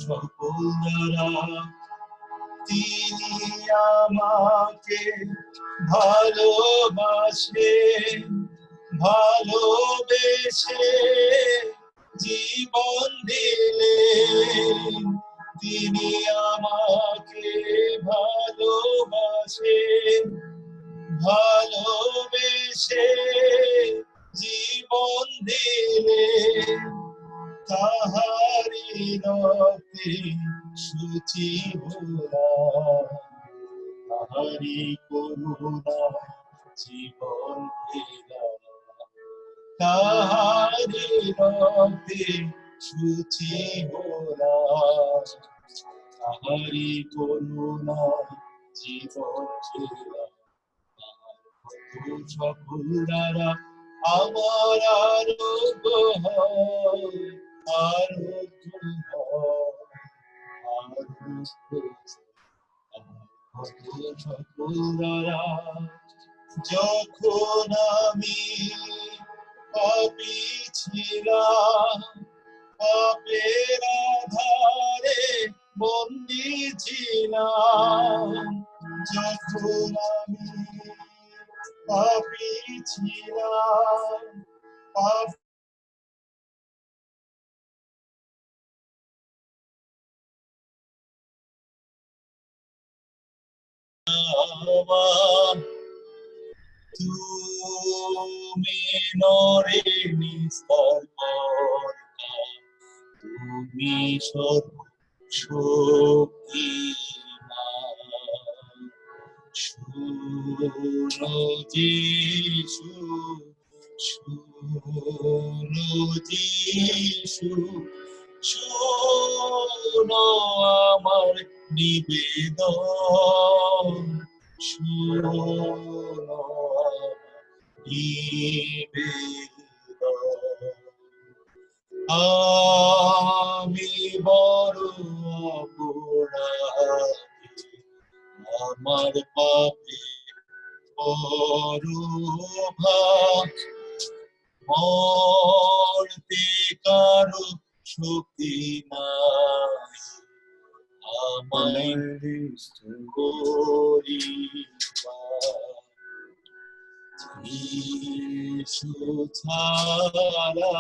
সকল দ্বারা তিনি আমাকে ভালোবাসেন, ভালোবেসে জীবন দিলেন। তিনি আমাকে ভালোবাসেন, ভালোবেসে জীবন দিলেন। তাহারি রক্তে শুচি হলাম, তাহারি করুণা জীবন পেলাম। তাহারি রক্তে শুচি হলাম, তাহারি করুণা জীবন পেলাম। সকল দ্বারা আমার আরোগ্য হয়, আরোগ্য হয়, আরোগ্য হয়। সকল দ্বারা যখন আমি পাপী ছিলাম, পাপের আধারে বন্দী ছিলাম, যখন আমি পাপী ছিলাম, পাপ তুমি নরে নিস্তার কর্তা, তুমি সর্বশক্তিমান। শুনো যিশু, শুনো যিশু, শুনো আমার নিবেদন, শুনো আমার নিবেদন। আমি বড় অপরাধী, আমার পাপে বড় ভার, মরতে কারো শক্তি নাই, আমায় করিবার। যিশু ছাড়া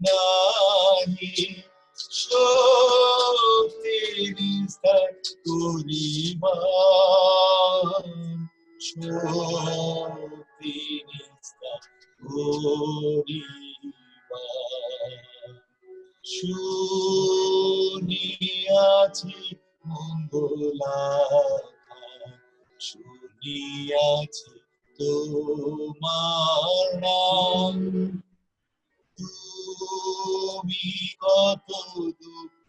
নাহি শক্তি নিস্তার করিবার, শক্তি নিস্তার করিবার। শুনিয়াছি মঙ্গলাকা, শুনিয়াছি তোমার নাম। তুমি কত দুঃখ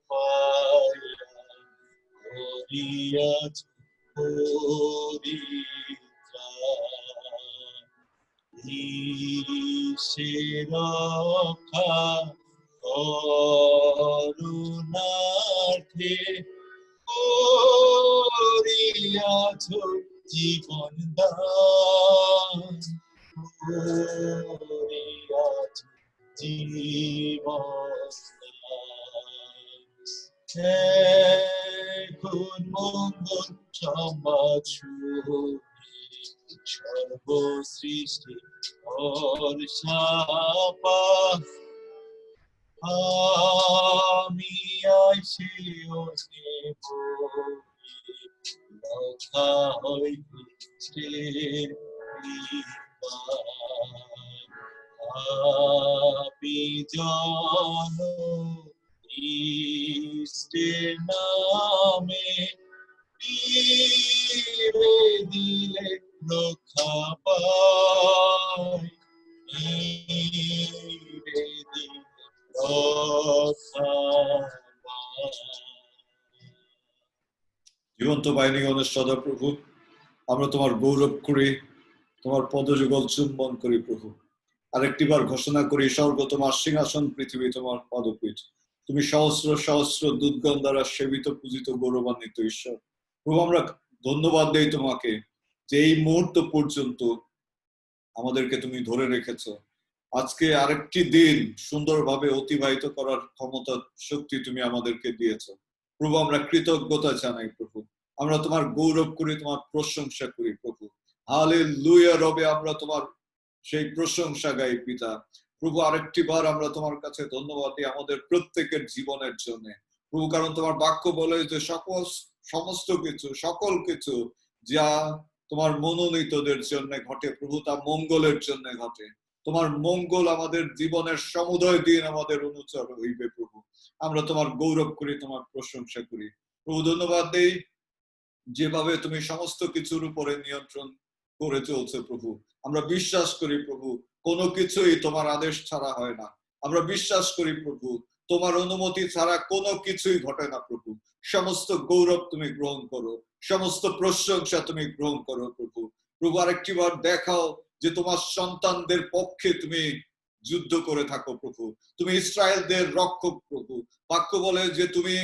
পাইয়া করিয়াছ পরিত্রাণ। সে রক্ষা করুণার্থে করিয়াছ জীবন দান, করিয়াছ জীবন দান। এখন মঙ্গল সংবাদ শুনি, সর্বসৃষ্টি ভরসা। আমি আইসি ওনে বলি, রক্ষা হইতে খ্রিস্টের কৃপায়। পাপী জন খ্রিস্টের নামে ফিরে দিলে রক্ষা পায়, ফিরে দিলে রক্ষা পায়। জীবন্ত বাহিনীগণের সদা প্রভু, আমরা তোমার গৌরব করি, তোমার পদযুগল চুম্বন করি প্রভু। আরেকটি বার ঘোষণা করি, স্বর্গ তোমার সিংহাসন, পৃথিবী তোমার পদপীঠ। তুমি সহস্র সহস্র দুর্গণ দ্বারা সেবিত, পূজিত, গৌরবান্বিত ঈশ্বর। প্রভু, আমরা ধন্যবাদ দেই তোমাকে যে এই মুহূর্ত পর্যন্ত আমাদেরকে তুমি ধরে রেখেছো। আজকে আরেকটি দিন সুন্দরভাবে অতিবাহিত করার ক্ষমতা শক্তি তুমি আমাদেরকে দিয়েছো প্রভু। আমরা কৃতজ্ঞতা জানাই প্রভু, আমরা তোমার গৌরব করি, তোমার প্রশংসা করি প্রভু। হালেলুয়া রবে, আমরা তোমার সেই প্রশংসা গাই পিতা। প্রভু আরেকটি বার আমরা তোমার কাছে ধন্যবাদ দিই আমাদের প্রত্যেকের জীবনের জন্য প্রভু, কারণ তোমার বাক্য বলে যে সমস্ত কিছু সকল কিছু যা তোমার মনোনীতদের জন্য ঘটে প্রভু, তা মঙ্গলের জন্য ঘটে। তোমার মঙ্গল আমাদের জীবনের সমুদয় দিন আমাদের অনুচর হইবে প্রভু। আমরা তোমার গৌরব করি, তোমার প্রশংসা করি প্রভু। ধন্যবাদ দেই যেভাবে তুমি সমস্ত কিছুর উপরে নিয়ন্ত্রণ করে চলছে প্রভু। আমরা বিশ্বাস করি প্রভু, কোনো কিছুই তোমার আদেশ ছাড়া হয় না। আমরা বিশ্বাস করি প্রভু, তোমার অনুমতি ছাড়া কোনো কিছুই ঘটে না প্রভু। সমস্ত গৌরব তুমি গ্রহণ করো, সমস্ত প্রশংসা তুমি গ্রহণ করো প্রভু। প্রভু আরেকটি বার দেখাও যে তোমার সন্তানদের পক্ষে তুমি যুদ্ধ করে থাকো প্রভু। তুমি ইসরায়েলদের রক্ষক প্রভু। বাক্য বলে যে তুমি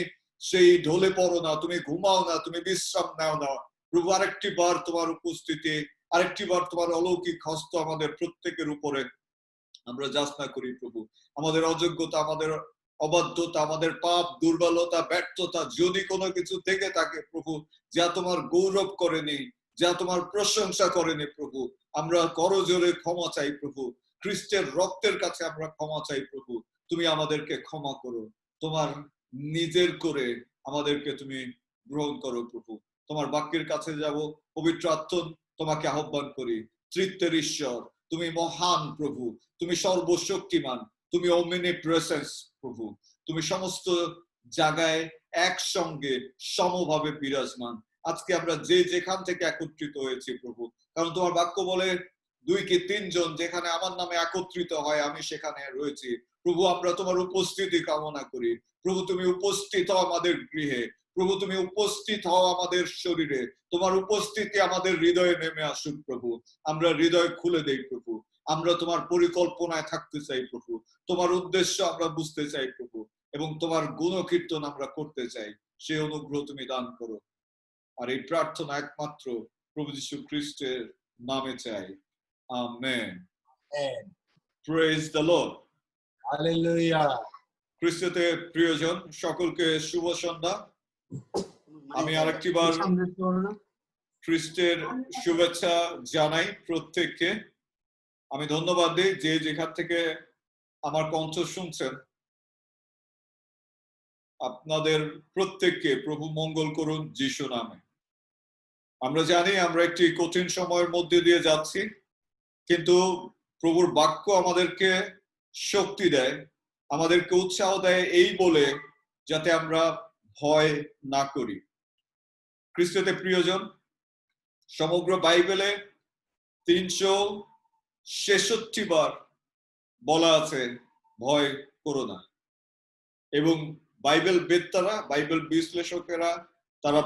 সেই ঢলে পড়ো না, তুমি ঘুমাও না, তুমি বিশ্রাম নাও না প্রভু। আরেকটি বার তোমার উপস্থিতি, আরেকটি বার তোমার অলৌকিক হস্ত আমাদের প্রত্যেকের উপরে আমরা যাচনা করি প্রভু। আমাদের অযোগ্যতা, আমাদের অবাধ্যতা, আমাদের পাপ, দুর্বলতা, ব্যর্থতা যদি কোনো কিছু থেকে থাকে প্রভু, যা তোমার গৌরব করেনি, যা তোমার প্রশংসা করেনি প্রভু, আমরা করজোরে ক্ষমা চাই প্রভু। খ্রিস্টের রক্তের কাছে আমরা ক্ষমা চাই প্রভু। তুমি আমাদেরকে ক্ষমা করো, তোমার নিজের করে আমাদেরকে তুমি গ্রহণ করো প্রভু। তোমার বাক্যের কাছে যাব, পবিত্র আত্মা তোমাকে আহ্বান করি। তৃত্বের ঈশ্বর তুমি মহান প্রভু, তুমি সর্বশক্তিমান, তুমি omnipresence প্রভু। তুমি সমস্ত জায়গায় একসঙ্গে সমভাবে বিরাজমান। আজকে আমরা যে যেখান থেকে একত্রিত হয়েছি প্রভু, কারণ তোমার বাক্য বলে 2 কি 3 জন যেখানে আমার নামে একত্রিত হয় আমি সেখানে রয়েছি প্রভু। আমরা তোমার উপস্থিতি কামনা করি প্রভু। তুমি উপস্থিত হও আমাদের গৃহে প্রভু, তুমি উপস্থিত হও আমাদের শরীরে। তোমার উপস্থিতি আমাদের হৃদয়ে নেমে আসুক প্রভু। আমরা হৃদয় খুলে দেই প্রভু। আমরা তোমার পরিকল্পনায় থাকতে চাই প্রভু, তোমার উদ্দেশ্য আমরা বুঝতে চাই প্রভু, এবং তোমার গুণকীর্তন আমরা করতে চাই। সেই অনুগ্রহ তুমি দান করো। আর এই প্রার্থনা একমাত্র প্রভু যীশু খ্রিস্টের নামে চাই, amen. Praise the Lord. Hallelujah. খ্রিস্টতে প্রিয়জন সকলকে শুভ সন্ধ্যা। আমি আরেকটি বার খ্রিস্টের শুভেচ্ছা জানাই প্রত্যেককে। আমি ধন্যবাদ দিই যে যেখান থেকে আমার কণ্ঠ শুনছেন, আপনাদের প্রত্যেককে প্রভু মঙ্গল করুন যিশু নামে। আমরা জানি আমরা একটি কঠিন সময়ের মধ্যে দিয়ে যাচ্ছি, কিন্তু প্রভুর বাক্য আমাদেরকে শক্তি দেয়, আমাদেরকে উৎসাহ দেয় এই বলে যাতে আমরা ভয় না করি। খ্রিস্টতে প্রিয়জন, সমগ্র বাইবেলে 366 বার বলা আছে ভয় করো না। এবং বাইবেল বেত্তারা, বাইবেল বিশ্লেষকেরা তারা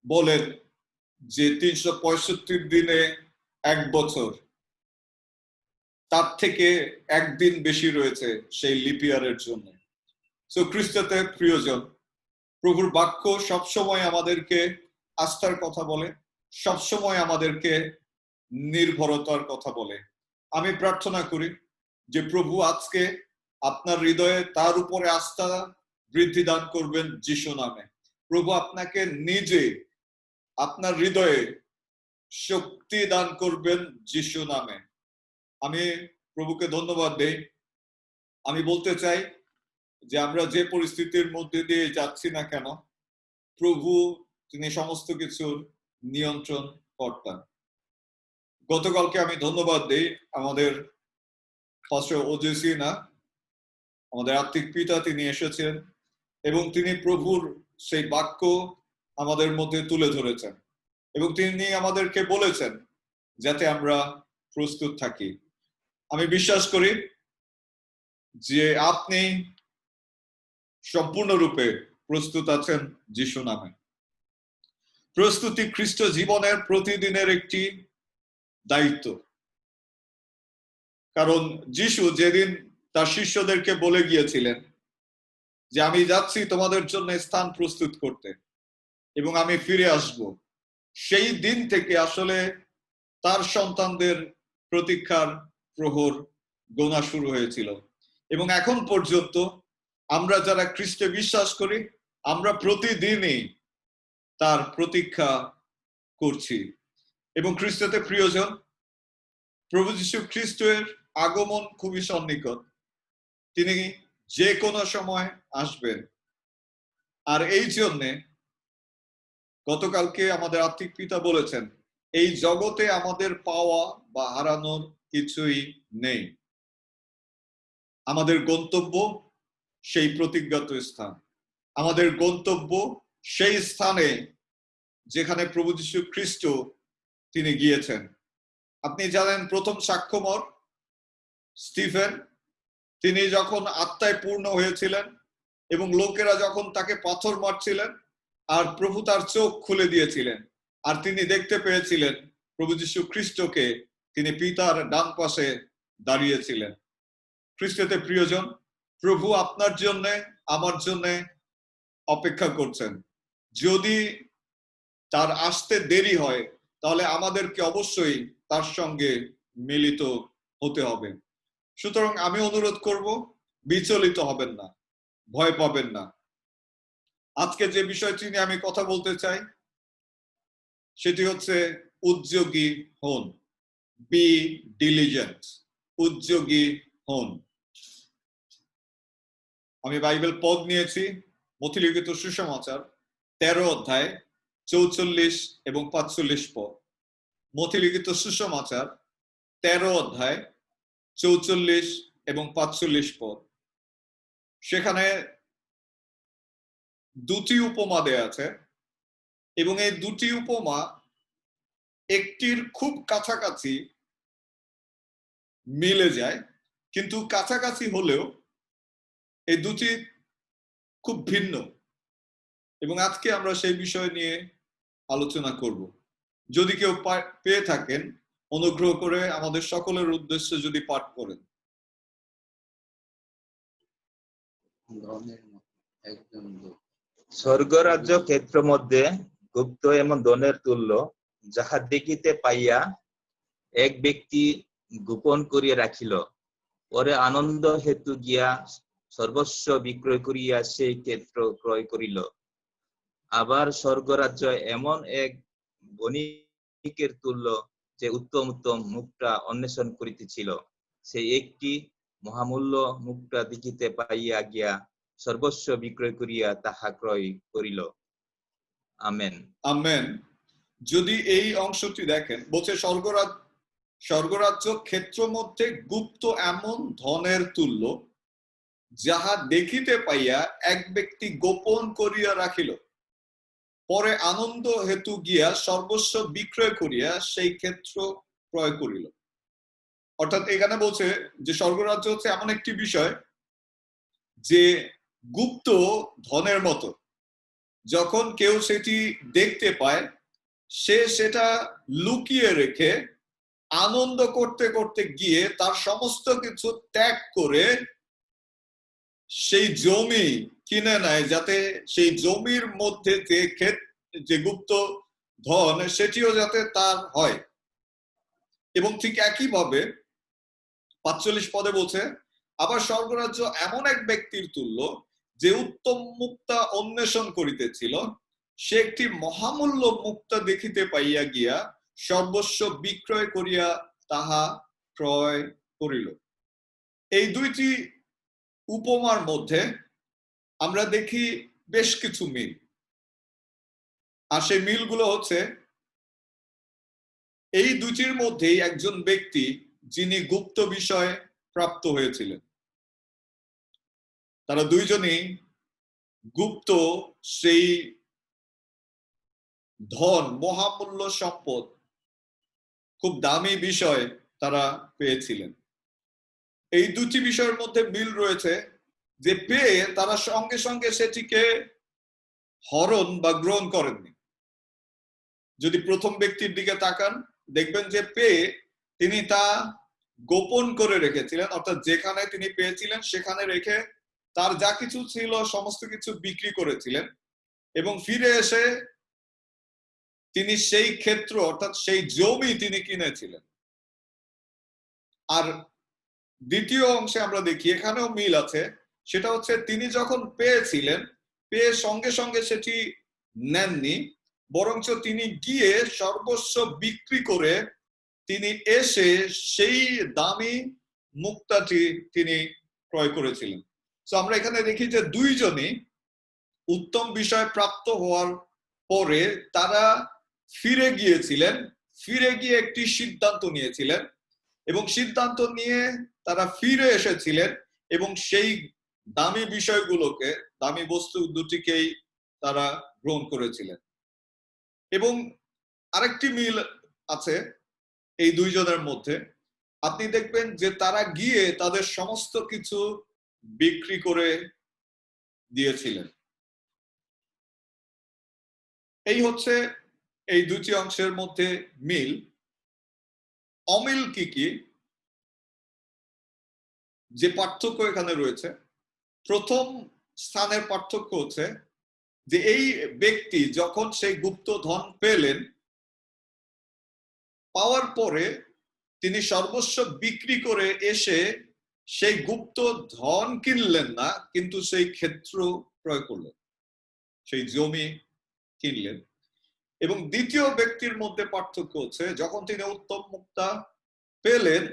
বলেন যে 365 দিনে 1 বছর, তার থেকে একদিন বেশি রয়েছে সেই লিপিয়ারের জন্য। সো খ্রিস্টতে প্রিয়জন, প্রভুর বাক্য সবসময় আমাদেরকে আস্থার কথা বলে, সবসময় আমাদেরকে নির্ভরতার কথা বলে। আমি প্রার্থনা করি যে প্রভু আজকে আপনার হৃদয়ে তার উপরে আস্থা বৃদ্ধি দান করবেন যিশু নামে। প্রভু আপনাকে নিজে আপনার হৃদয়ে শক্তি দান করবেন যিশু নামে। আমি প্রভুকে ধন্যবাদ দেই। আমি বলতে চাই যে আমরা যে পরিস্থিতির মধ্যে দিয়ে যাচ্ছি না কেন, প্রভু তিনি সমস্ত কিছুর নিয়ন্ত্রণ কর্তা। গতকালকে আমি ধন্যবাদ দেই আমাদের পাস্টর ওজেসি না, আমাদের আত্মিক পিতা, তিনি এসেছেন এবং তিনি প্রভুর সেই বাক্য আমাদের মধ্যে তুলে ধরেছেন এবং তিনি আমাদেরকে বলেছেন যাতে আমরা প্রস্তুত থাকি। আমি বিশ্বাস করি যে আপনি সম্পূর্ণরূপে প্রস্তুত আছেন যিশু নামে। প্রস্তুতি খ্রিস্ট জীবনের প্রতিদিনের একটি দায়িত্ব। কারণ যিশু যেদিন তার শিষ্যদেরকে বলে গিয়েছিলেন যে আমি যাচ্ছি তোমাদের জন্য স্থান প্রস্তুত করতে এবং আমি ফিরে আসব, সেই দিন থেকে আসলে তার সন্তানদের প্রতীক্ষার প্রহর গোনা শুরু হয়েছিল এবং এখন পর্যন্ত আমরা যারা খ্রিস্টে বিশ্বাস করি আমরা প্রতিদিনই তার প্রতীক্ষা করছি এবং খ্রিস্টতে প্রিয়জন প্রভু যীশু খ্রিস্টের আগমন খুবই সন্নিকট তিনি যে কোনো সময় আসবেন আর এই জন্যে গতকালকে আমাদের আত্মিক পিতা বলেছেন এই জগতে আমাদের পাওয়া বা হারানোর কিছুই নেই আমাদের গন্তব্য সেই প্রতিজ্ঞাত স্থান আমাদের গন্তব্য সেই স্থানে যেখানে প্রভু যীশু খ্রিস্ট তিনি গিয়েছেন আপনি জানেন প্রথম সাক্ষ্যমর স্টিফেন তিনি যখন আত্মায় পূর্ণ হয়েছিলেন এবং লোকেরা যখন তাকে পাথর মারছিলেন আর প্রভু তার চোখ খুলে দিয়েছিলেন আর তিনি দেখতে পেয়েছিলেন প্রভু যীশু খ্রিস্টকে তিনি পিতার ডান পাশে দাঁড়িয়েছিলেন খ্রিস্টতে প্রিয়জন প্রভু আপনার জন্য আমার জন্য অপেক্ষা করছেন যদি তার আসতে দেরি হয় তাহলে আমাদেরকে অবশ্যই তার সঙ্গে মিলিত হতে হবে সুতরাং আমি অনুরোধ করব বিচলিত হবেন না ভয় পাবেন না আজকে যে বিষয়টি নিয়ে আমি কথা বলতে চাই সেটি হচ্ছে উদ্যোগী হন বি ডিলিজেন্ট উদ্যোগী হন আমি বাইবেল পদ নিয়েছি মথিলিখিত সুসমাচার 13 অধ্যায় 44 এবং 45 পদ মথিলিখিত সুসমাচার 13 অধ্যায় 44 এবং 45 পদ সেখানে দুটি উপমা দেয়া আছে এবং এই দুটি উপমা একটির খুব কাছাকাছি মিলে যায় কিন্তু কাছাকাছি হলেও এই দুটি খুব ভিন্ন এবং আজকে আমরা সেই বিষয় নিয়ে আলোচনা করব যদি কেউ পেয়ে থাকেন অনুগ্রহ করে আমাদের সকলের উদ্দেশ্যে যদি পাঠ করেন স্বর্গরাজ্য ক্ষেত্র মধ্যে গুপ্ত এবং ধনের তুল্য যাহা দেখিতে পাইয়া এক ব্যক্তি গোপন করিয়া রাখিল পরে আনন্দ হেতু গিয়া সর্বস্ব বিক্রয় করিয়া সেই ক্ষেত্র ক্রয় করিল আবার স্বর্গরাজ্য এমন এক বণিকের তুল্য যে উত্তম উত্তম মুক্তা অন্বেষণ করিতেছিল সেই একটি মহামূল্য মুক্তা দেখিতে পাইয়া গিয়া সর্বস্ব বিক্রয় করিয়া তাহা ক্রয় করিল আমেন আমেন যদি এই অংশটি দেখেন বলছে স্বর্গরাজ্য ক্ষেত্র মধ্যে গুপ্ত এমন ধনের তুল্য যাহা দেখিতে পাইয়া এক ব্যক্তি গোপন করিয়া রাখিল পরে আনন্দ হেতু গিয়া সর্বস্ব বিক্রয় করিয়া সেই ক্ষেত্র ক্রয় করিল অর্থাৎ এখানে বলছে যে স্বর্গরাজ্য হচ্ছে এমন একটি বিষয় যে গুপ্ত ধনের মতো যখন কেউ সেটি দেখতে পায় সে সেটা লুকিয়ে রেখে আনন্দ করতে করতে গিয়ে তার সমস্ত কিছু ত্যাগ করে সেই জমি কিনে নেয় যাতে সেই জমির মধ্যে যে গুপ্ত ধন সেটিও যাতে তার হয় এবং ঠিক একইভাবে 45 পদে বলছে আবার স্বর্গরাজ্য এমন এক ব্যক্তির তুল্য যে উত্তম মুক্তা অন্বেষণ করিতেছিল সে একটি মহামূল্য মুক্তা দেখিতে পাইয়া গিয়া সর্বস্ব বিক্রয় করিয়া তাহা ক্রয় করিল এই দুইটি উপমার মধ্যে আমরা দেখি বেশ কিছু মিল আর সেই মিলগুলো হচ্ছে এই দুটির মধ্যেই একজন ব্যক্তি যিনি গুপ্ত বিষয় প্রাপ্ত হয়েছিলেন তারা দুইজনই গুপ্ত সেই ধন মহামূল্য সম্পদ খুব দামি বিষয় তারা পেয়েছিলেন এই দুটি বিষয়ের মধ্যে মিল রয়েছে যে পেয়ে তারা সঙ্গে সঙ্গে সেটিকে হরণ বা গ্রহণ করেননি যদি প্রথম ব্যক্তির দিকে তাকান দেখবেন যে পেয়ে তিনি তা গোপন করে রেখেছিলেন অর্থাৎ যেখানে তিনি পেয়েছিলেন সেখানে রেখে তার যা কিছু ছিল সমস্ত কিছু বিক্রি করেছিলেন এবং ফিরে এসে তিনি সেই ক্ষেত্র অর্থাৎ সেই জমি তিনি কিনেছিলেন আর দ্বিতীয় অংশে আমরা দেখি এখানেও মিল আছে, সেটা হচ্ছে তিনি যখন পেয়েছিলেন, পেয়ে সঙ্গে সঙ্গে সেটি নেননি, বরঞ্চ তিনি গিয়ে সর্বস্ব বিক্রি করে তিনি এসে সেই দামি মুক্তাটি তিনি ক্রয় করেছিলেন। তো আমরা এখানে দেখি যে দুইজনই উত্তম বিষয় প্রাপ্ত হওয়ার পরে তারা ফিরে গিয়েছিলেন, ফিরে গিয়ে একটি সিদ্ধান্ত নিয়েছিলেন এবং সিদ্ধান্ত নিয়ে তারা ফিরে এসেছিলেন এবং সেই দামি বিষয়গুলোকে, দামি বস্তু দুটিকেই তারা গ্রহণ করেছিলেন। এবং আরেকটি মিল আছে এই দুইজনের মধ্যে। আপনি দেখবেন যে তারা গিয়ে তাদের সমস্ত কিছু বিক্রি করে দিয়েছিলেন। এই হচ্ছে এই দুটি অংশের মধ্যে মিল। অমিল কি কি, যে পার্থক্য এখানে রয়েছে, প্রথম স্থানের পার্থক্য হচ্ছে যে এই ব্যক্তি যখন সেই গুপ্ত ধন পেলেন, পাওয়ার পরে তিনি সর্বস্ব বিক্রি করে এসে সেই গুপ্ত ধন কিনলেন না, কিন্তু সেই ক্ষেত্র ক্রয় করলেন, সেই জমি কিনলেন। এবং দ্বিতীয় ব্যক্তির মধ্যে পার্থক্য হচ্ছে যখন তিনি উত্তম মুক্তা পেলেন,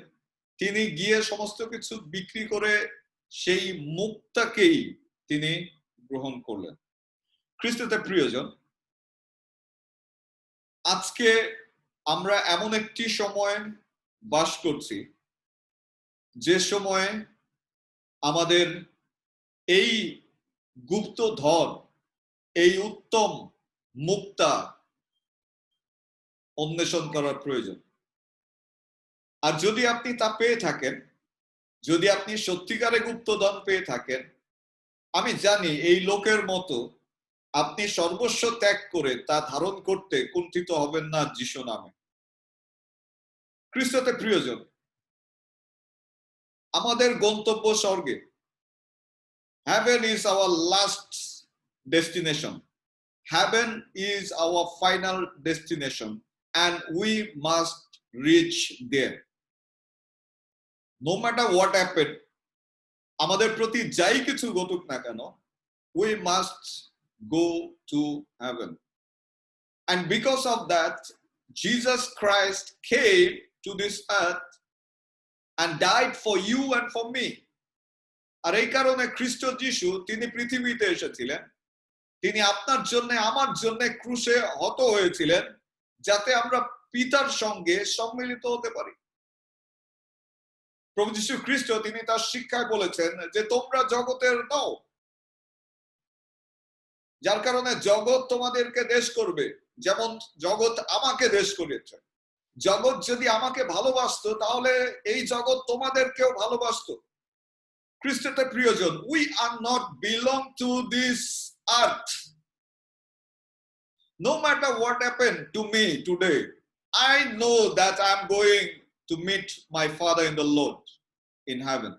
তিনি গিয়ে সমস্ত কিছু বিক্রি করে সেই মুক্তাকেই তিনি গ্রহণ করলেন। খ্রিস্টতে প্রিয়জন, আজকে আমরা এমন একটি সময় বাস করছি যে সময়ে আমাদের এই গুপ্ত ধন, এই উত্তম মুক্তা অন্বেষণ করার প্রয়োজন। আর যদি আপনি তা পেয়ে থাকেন, যদি আপনি সত্যিকারে গুপ্তধন পেয়ে থাকেন, আমি জানি এই লোকের মতো আপনি সর্বস্ব ত্যাগ করে তা ধারণ করতে কুণ্ঠিত হবেন না যিশু নামে। খ্রিস্টতে প্রিয়জন, আমাদের গন্তব্য স্বর্গে। Heaven is our last destination. Heaven is our final destination and we must reach there. No matter what happened, আমাদের প্রতি যাই কিছু ঘটুক না কেন, we must go to heaven. And because of that, Jesus Christ came to this earth and died for you and for me. আর এই কারণে খ্রিস্ট যিশু তিনি পৃথিবীতে এসেছিলেন, তিনি আপনার জন্য আমার জন্য ক্রুশে হত হয়েছিলেন, যাতে আমরা পিতার সঙ্গে সম্মিলিত হতে পারি। প্রভু যীশু খ্রিস্ট তিনি তার শিক্ষায় বলেছেন যে তোমরা জগতের নও, যার কারণে জগৎ তোমাদেরকে দেশ করবে, যেমন জগৎ আমাকে দেশ করেছে। জগৎ যদি আমাকে ভালোবাসতো তাহলে এই জগৎ তোমাদেরকেও ভালোবাসতো। খ্রিস্টতে প্রিয়জন, we are not belong to this earth. No matter what happened to me today, I know that I'm going to meet my Father in the Lord in heaven.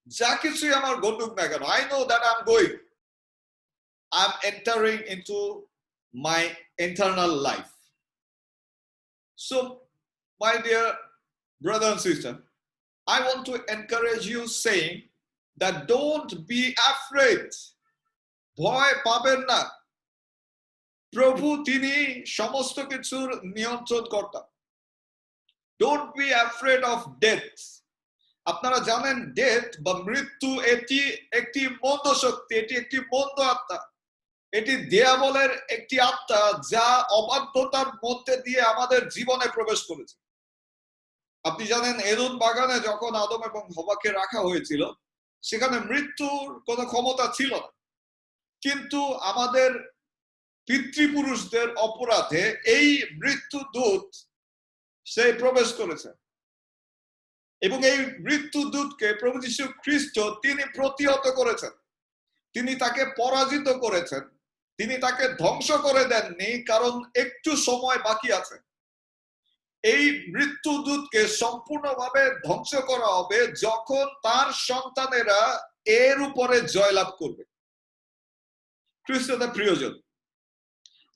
যা কিছুই আমার ঘটুক না কেন, I know that I'm entering into my eternal life. So, my dear brother and sister, I want to encourage you saying that don't be afraid. ভয় পাবেন না। প্রভু তিনি সমস্ত কিছুর নিয়ন্ত্রণ কর্তা। Don't be afraid of death. আপনারা জানেন ডেথ বা মৃত্যু এটি একটি মন্দ শক্তি, এটি একটি মন্দ আত্মা, এটি দিয়াবলের একটি আত্মা যা অবাধ্যতার মধ্যে দিয়ে আমাদের জীবনে প্রবেশ করেছে। আপনি জানেন এদেন বাগানে যখন আদম এবং হওয়াকে রাখা হয়েছিল, সেখানে মৃত্যুর কোনো ক্ষমতা ছিল না, কিন্তু আমাদের পিতৃপুরুষদের অপরাধে এই মৃত্যু দূত সে প্রবেশ করেছে এবং এই মৃত্যু দূতকে প্রভু যীশু খ্রিস্ট তিনি প্রতিহত করেছেন, তিনি তাকে পরাজিত করেছেন, তিনি তাকে ধ্বংস করে দেননি, কারণ একটু সময় বাকি আছে। এই মৃত্যু দূতকে সম্পূর্ণভাবে ধ্বংস করা হবে যখন তার সন্তানেরা এর উপরে জয়লাভ করবে। খ্রিস্টতে প্রিয়জন,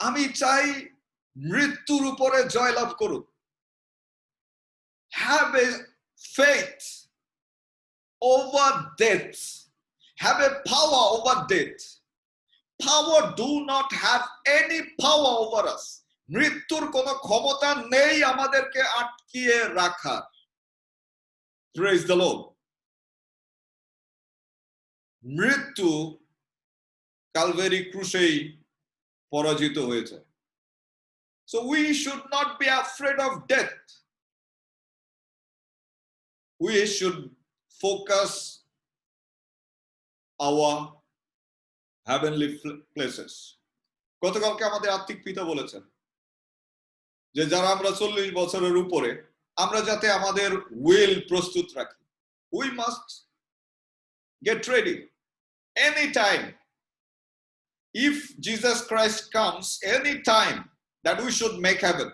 আমি চাই মৃত্যুর উপরে জয়লাভ করুন। Have a faith over death, have a power over death. Power do not have any power over us. মৃত্যুর কোনো ক্ষমতা নেই আমাদেরকে আটকিয়ে রাখার। Praise the Lord. মৃত্যু কালভারি ক্রুশেই পরাজিত হয়েছে। So we should not be afraid of death. We should focus our heavenly places. গতকালকে আমাদের আত্মিক পিতা বলেছেন যে যারা আমরা 40 বছরের উপরে আমরা যাতে আমাদের উইল প্রস্তুত রাখি। We must get ready anytime. If Jesus Christ comes anytime, that we should make heaven.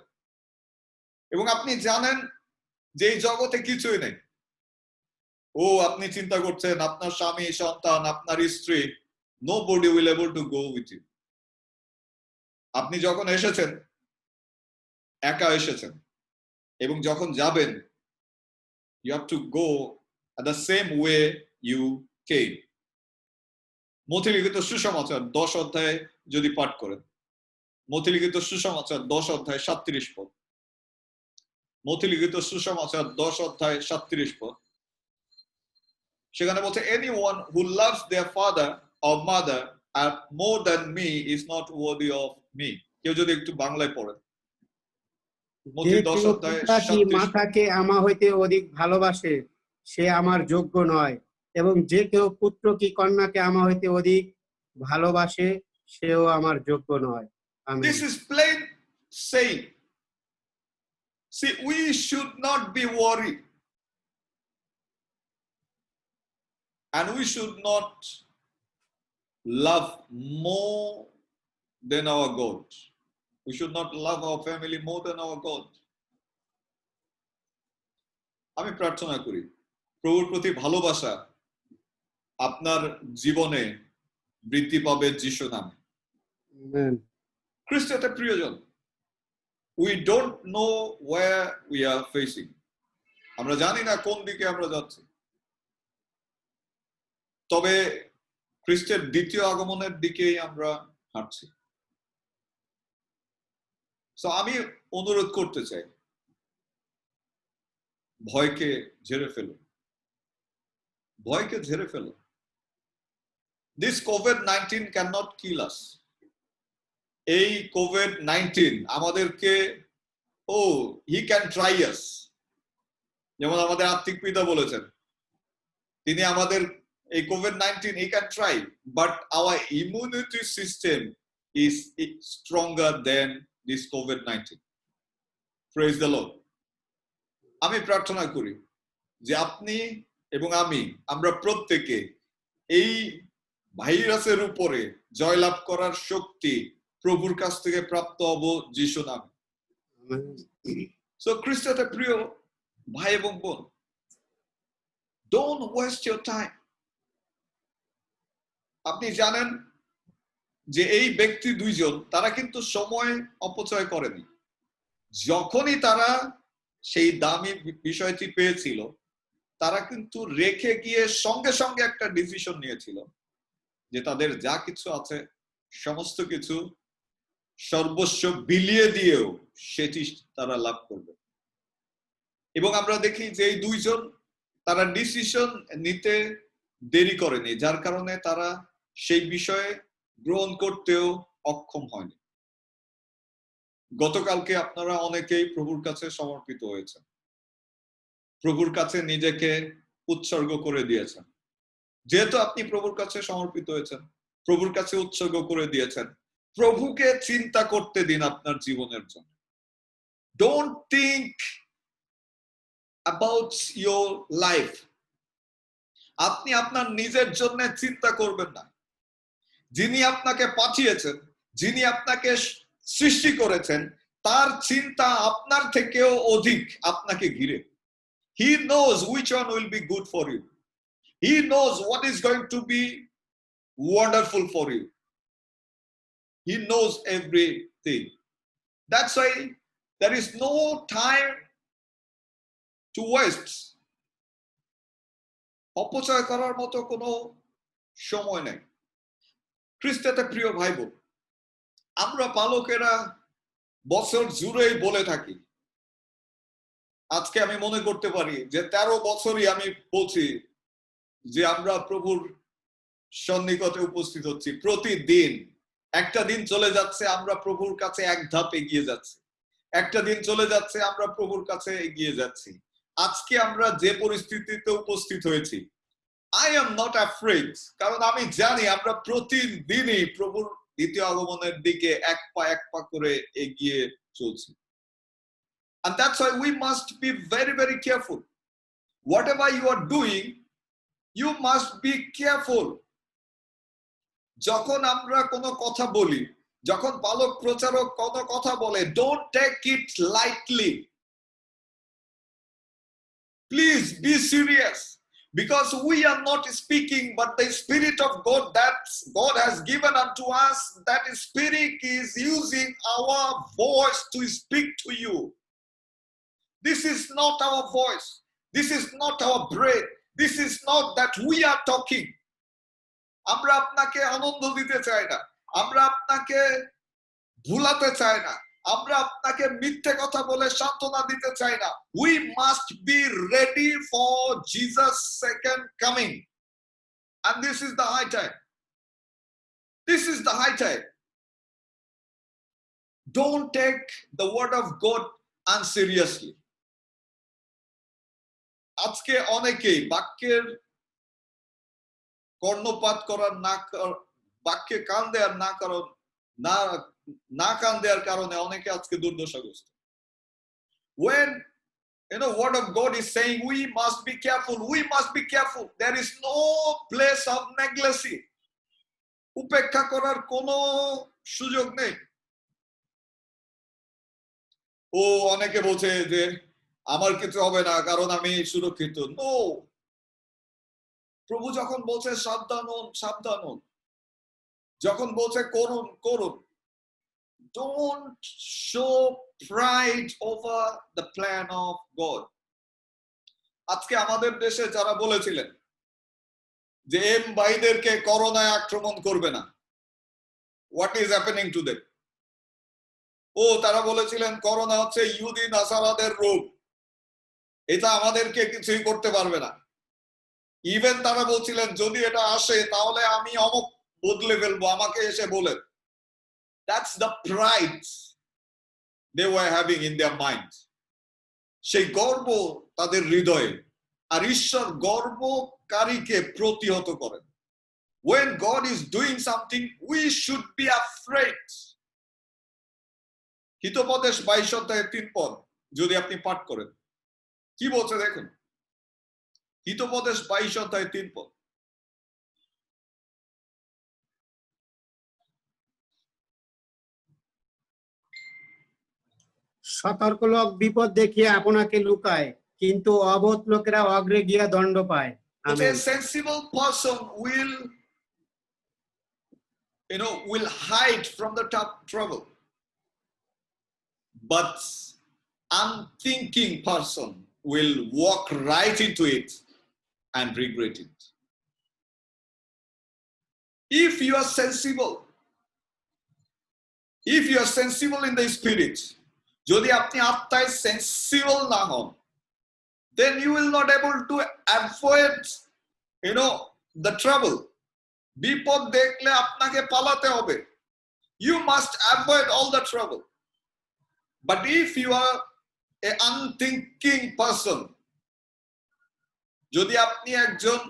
এবং আপনি জানেন যে এই জগতে কিছুই নেই। ও আপনি চিন্তা করছেন আপনার স্বামী সন্তান আপনার স্ত্রী, nobody will able to go with you. আপনি যখন এসেছেন একা এসেছেন এবং যখন যাবেন you have to go at the same way you came. মথিলিখিত সুসমাচার 10 অধ্যায়ে যদি পাঠ করেন, মথিলিখিত সুসমাচার 10 অধ্যায় 37 পদ, মথিলিখিত সুসমাচার 10 অধ্যায় 37 পদ, সেখানে বলছে anyone who loves their father or mother more than me is not worthy of me. কেউ যদি একটু বাংলায় পড়েন, মথি 10 অধ্যায় 37 মাতাকে আমা হইতে অধিক ভালোবাসে সে আমার যোগ্য নয়, এবং যে কেউ পুত্র কি কন্যাকে আমা হইতে অধিক ভালোবাসে সেও আমার যোগ্য নয়। Amen. This is plain saying. See, we should not be worried. And we should not love more than our God. We should not love our family more than our God. আমি প্রার্থনা করি প্রভুর প্রতি ভালোবাসা আপনার জীবনে বৃদ্ধি পাবে যিশু নামে। আমেন। খ্রিস্টতে প্রিয়জন, we don't know where we are facing. আমরা জানি না কোন দিকে আমরা যাচ্ছি, তবে খ্রিস্টের দ্বিতীয় আগমনের দিকেই আমরা হাঁটছি। সো আমি অনুরোধ করতে চাই, ভয়কে ঝেড়ে ফেলো, ভয়কে ঝেড়ে ফেলো। This COVID-19 cannot kill us. এই COVID-19 আমাদেরকে he can try us. যেমন আমাদের আত্মিক পিতা বলেছেন, তিনি আমাদের এই COVID-19 he can try, but our immunity system is stronger than this COVID-19. Praise the Lord. আমি প্রার্থনা করি যে আপনি এবং আমরা প্রত্যেকে এই ভাইরাসের উপরে জয়লাভ করার শক্তি প্রভুর কাছ থেকে প্রাপ্ত হব যিশু নামে। সো খ্রিস্টতে প্রিয় ভাই এবং বোন, don't waste your time. আপনি জানেন যে এই ব্যক্তি দুইজন তারা কিন্তু সময় অপচয় করেনি। যখনই তারা সেই দামি বিষয়টি পেয়েছিল, তারা কিন্তু রেখে গিয়ে সঙ্গে সঙ্গে একটা ডিসিশন নিয়েছিল যে তাদের যা কিছু আছে সমস্ত কিছু সর্বস্ব বিলিয়ে দিয়েও সেটি তারা লাভ করবে। এবং আমরা দেখি যে এই দুইজন তারা ডিসিশন নিতে দেরি করেনি, যার কারণে তারা সেই বিষয়ে গ্রহণ করতেও অক্ষম হয়নি। গতকালকে আপনারা অনেকেই প্রভুর কাছে সমর্পিত হয়েছেন, প্রভুর কাছে নিজেকে উৎসর্গ করে দিয়েছেন। যেহেতু আপনি প্রভুর কাছে সমর্পিত হয়েছেন, প্রভুর কাছে উৎসর্গ করে দিয়েছেন, প্রভুকে চিন্তা করতে দিন আপনার জীবনের জন্য। Don't think about your life. আপনি আপনার নিজের জন্য চিন্তা করবেন না। যিনি আপনাকে পাঠিয়েছেন, যিনি আপনাকে সৃষ্টি করেছেন, তার চিন্তা আপনার থেকেও অধিক আপনাকে ঘিরে। He knows which one will be good for you. He knows what is going to be wonderful for you. He knows everything. That's why there is no time to waste. অপচয় করার মতো কোনো সময় নেই। খ্রিস্টতে প্রিয় ভাই বোন, আমরা পালকেরা বছর জুড়েই বলে থাকি, আজকে আমি মনে করতে পারি যে 13 বছরই আমি বলছি যে আমরা প্রভুর সন্নিকটে উপস্থিত হচ্ছি। প্রতিদিন একটা দিন চলে যাচ্ছে আমরা প্রভুর কাছে এক ধাপ এগিয়ে যাচ্ছি, একটা দিন চলে যাচ্ছে আমরা প্রভুর কাছে এগিয়ে যাচ্ছি। আজকে আমরা যে পরিস্থিতিতে উপস্থিত হয়েছি, I am not afraid, কারণ আমি জানি আমরা প্রতিদিনই প্রভুর দ্বিতীয় আগমনের দিকে এক পা করে এগিয়ে চলছি। And that's why we must be very, very careful. Whatever you are doing, you must be careful. যখন আমরা কোনো কথা বলি, যখন পালক প্রচারক কোনো কথা বলে, don't take it lightly. Please be serious, because we are not speaking, but the Spirit of God that God has given unto us, that Spirit is using our voice to speak to you. This is not our voice. This is not our breath. This is not that we are talking. আমরা আপনাকে আনন্দ দিতে চাই না, আমরা আপনাকে ভুলাতে চাই না, আমরা আপনাকে মিথ্যে কথা বলে সান্ত্বনা দিতে চাই না। We must be ready for Jesus' second coming. And this is the high time. This is the high time. Don't take the word of God unseriously. আজকে অনেকেই বাক্যের কর্ণপাত করার বাক্যে কান দেওয়ার না কান দেওয়ার কারণে অনেকে আজকে দুর্দশাগ্রস্ত। When word of God is saying we must be careful, we must be careful. There is no place of negligence. উপেক্ষা করার কোনো সুযোগ নেই। ও অনেকে বলছে যে আমার কিছু হবে না কারণ আমি সুরক্ষিত। নো, প্রভু যখন বলছে সাবধান হন, সাবধান হন, যখন বলছে করুন, করুন, don't show pride over the plan of God. আজকে আমাদের দেশে যারা বলেছিলেন যে এম ভাইদেরকে করোনায় আক্রমণ করবে না, what is happening to them? তারা বলেছিলেন করোনা হচ্ছে ইহুদি নাসারাদের রোগ, এটা আমাদেরকে কিছুই করতে পারবে না। ইভেন তারা বলছিলেন যদি এটা আসে তাহলে আমি অমুক বদলে ফেলবো, আমাকে এসে বলে। That's the pride they were having in their mind. সেই গর্ব তাদের হৃদয়ে, আর ঈশ্বর গর্বকারীকে প্রতিহত করেন। When God is doing something, we should be afraid. Hitopadesha 22 অধ্যায়ের 3 পদ যদি আপনি পাঠ করেন, কি বলছে দেখুন। হিতোপদেশ 22 অধ্যায়ের 3 পদ। সতর্ক লোক বিপদ দেখিয়ে আপনাকে লুকায়, কিন্তু অবোধ লোকেরা অগ্রে গিয়া দণ্ড পায়। A sensible person will hide from the trouble, but unthinking person will walk right into it and regret it. If you are sensible in the spirit, যদি আপনি আত্মায় সেন্সিবল না হন, then you will not able to avoid the trouble. বিপদ দেখলে আপনাকে পালাতে হবে। You must avoid all the trouble. But if you are an unthinking person, যদি আপনি একজন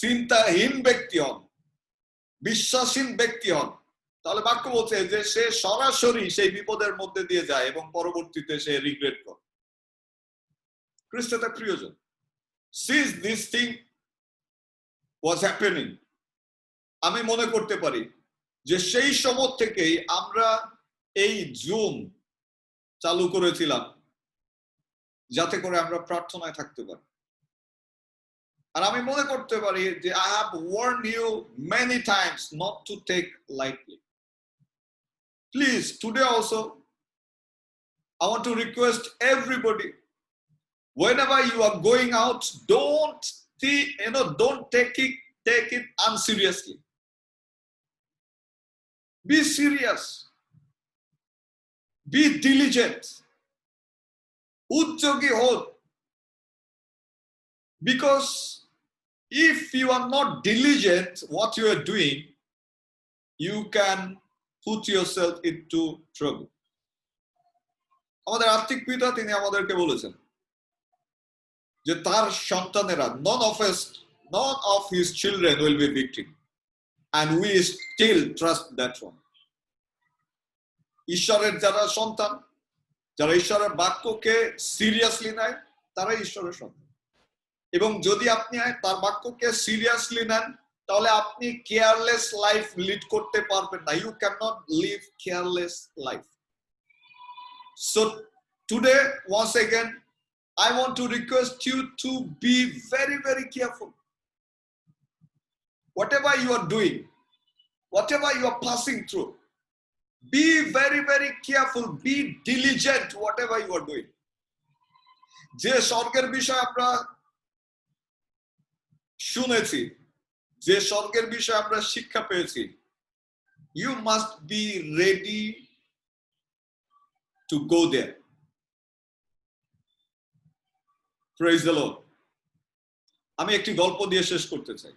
চিন্তাহীন ব্যক্তি হন, বিশ্বাসহীন ব্যক্তি হন, তাহলে বাক্য বলছে যে সে সরাসরি সেই বিপদের মধ্যে দিয়ে যায় এবং পরবর্তীতে সে রিগ্রেট করে। খ্রিস্টতে প্রিয়জন, since this thing was happening, আমি মনে করতে পারি যে সেই সময় থেকেই আমরা এই জুম চালু করেছিলাম যাতে করে আমরা প্রার্থনায় থাকতে পারি। আর আমি মনে করতে পারি যে I have warned you many times not to take lightly. Please, today also, I want to request everybody, whenever you are going out, don't take it unseriously. Be serious. Be diligent. Udjogi hod. Because if you are not diligent what you are doing, you can put yourself into trouble. আমাদের আত্মিক পিতা তিনি আমাদেরকে বলেছেন যে তার সন্তানেরা none of his children will be victim, and we still trust that one. ঈশ্বরের যারা সন্তান, যারা ঈশ্বরের বাক্যকে সিরিয়াসলি নেয়, তারাই ঈশ্বরের সন্তান। এবং যদি আপনি তার বাক্যকে সিরিয়াসলি নেন, তাহলে আপনি কেয়ারলেস লাইফ লিড করতে পারবেন না। You can not live careless life. So today, once again, I want to request you to be very, very careful. Whatever you are doing, whatever you are passing through, be very, very careful, be diligent, whatever you are doing. যে স্বর্গের বিষয় আমরা শুনেছি, যে স্বর্গের বিষয় আমরা শিক্ষা পেয়েছি, you must be ready to go there. Praise the Lord. আমি একটি গল্প দিয়ে শেষ করতে চাই।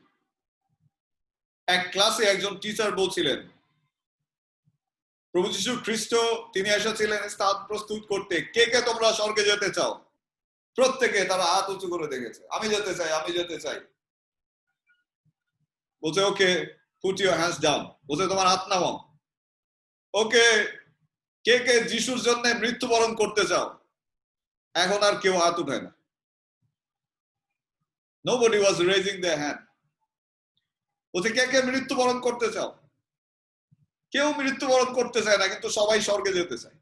এক ক্লাসে একজন টিচার বলছিলেন প্রভু যীশু খ্রিস্ট তিনি এসেছিলেন স্থান প্রস্তুত করতে। কে কে তোমরা স্বর্গে যেতে চাও? প্রত্যেকে তারা হাত উঁচু করে দেখেছে, আমি যেতে চাই, আমি যেতে চাই। বলছে ওকে, put your hands down. বলছে তোমার হাত নামাও। ওকে, কে কে যিশুর জন্য মৃত্যুবরণ করতে চাও? এখন আর কেউ হাত উঠায় না। Nobody was raising their hand. বলছে কে কে মৃত্যুবরণ করতে চাও? কেউ মৃত্যুবরণ করতে চায় না, কিন্তু সবাই স্বর্গে যেতে চায়।